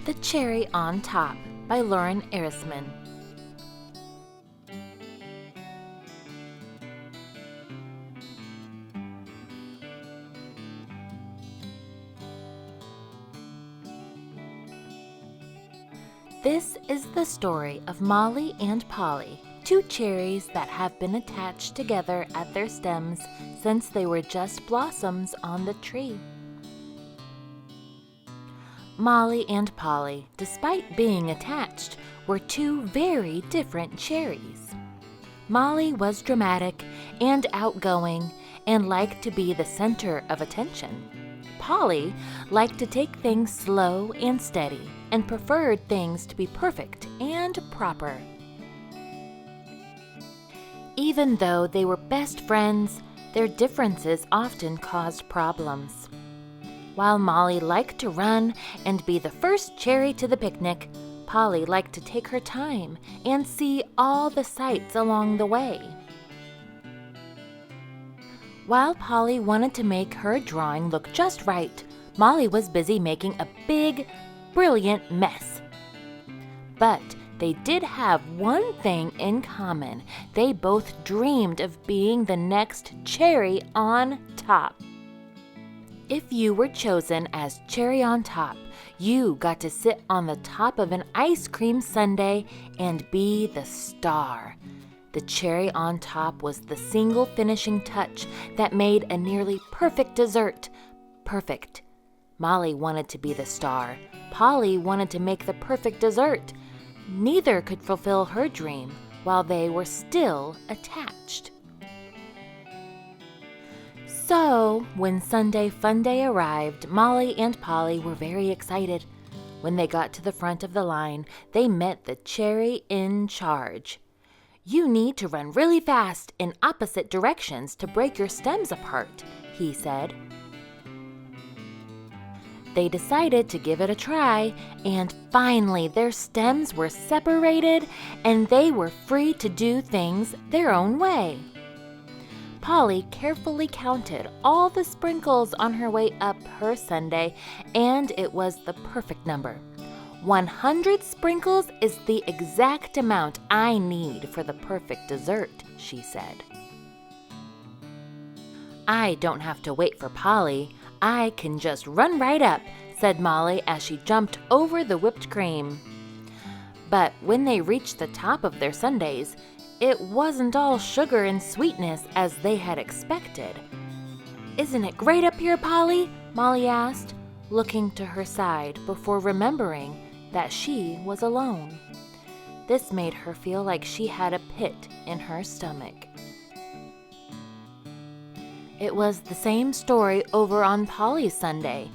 The Cherry on Top by Eresman. This is the story of Molly and Polly, two cherries that have been attached together at their stems since they were just blossoms on the tree. Molly and Polly, despite being attached, were two very different cherries. Molly was dramatic and outgoing and liked to be the center of attention. Polly liked to take things slow and steady and preferred things to be perfect and proper. Even though they were best friends, their differences often caused problems. While Molly liked to run and be the first cherry to the picnic, Polly liked to take her time and see all the sights along the way. While Polly wanted to make her drawing look just right, Molly was busy making a big, brilliant mess. But they did have one thing in common. They both dreamed of being the next cherry on top. If you were chosen as cherry on top, you got to sit on the top of an ice cream sundae and be the star. The cherry on top was the single finishing touch that made a nearly perfect dessert perfect. Molly wanted to be the star. Polly wanted to make the perfect dessert. Neither could fulfill her dream while they were still attached. So, when Sunday Fun Day arrived, Molly and Polly were very excited. When they got to the front of the line, they met the cherry in charge. "You need to run really fast in opposite directions to break your stems apart," he said. They decided to give it a try, and finally their stems were separated and they were free to do things their own way. Polly carefully counted all the sprinkles on her way up her sundae, and it was the perfect number. 100 sprinkles is the exact amount I need for the perfect dessert, she said. "I don't have to wait for Polly. I can just run right up," said Molly as she jumped over the whipped cream. But when they reached the top of their sundaes, it wasn't all sugar and sweetness as they had expected. "Isn't it great up here, Polly?" Molly asked, looking to her side before remembering that she was alone. This made her feel like she had a pit in her stomach. It was the same story over on Polly's sundae.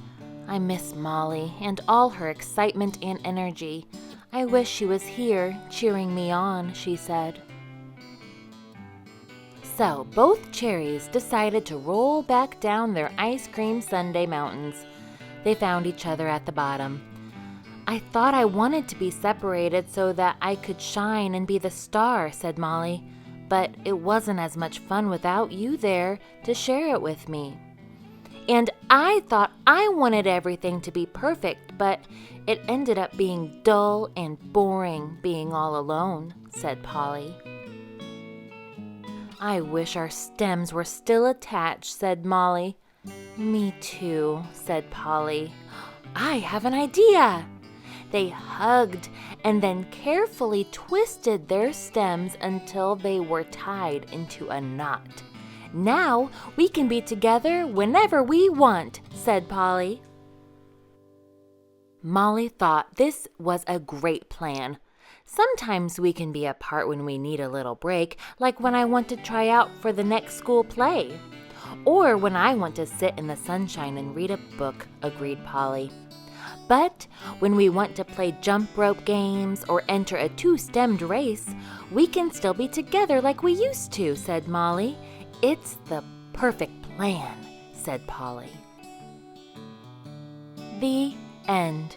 "I miss Molly and all her excitement and energy. I wish she was here cheering me on," she said. So both cherries decided to roll back down their ice cream sundae mountains. They found each other at the bottom. "I thought I wanted to be separated so that I could shine and be the star," said Molly. "But it wasn't as much fun without you there to share it with me." "And I thought I wanted everything to be perfect, but it ended up being dull and boring being all alone," said Polly. "I wish our stems were still attached," said Molly. "Me too," said Polly. "I have an idea." They hugged and then carefully twisted their stems until they were tied into a knot. "Now we can be together whenever we want," said Polly. Molly thought this was a great plan. "Sometimes we can be apart when we need a little break, like when I want to try out for the next school play. Or when I want to sit in the sunshine and read a book," agreed Polly. "But when we want to play jump rope games or enter a two-stemmed race, we can still be together like we used to," said Molly. "It's the perfect plan," said Polly. The end.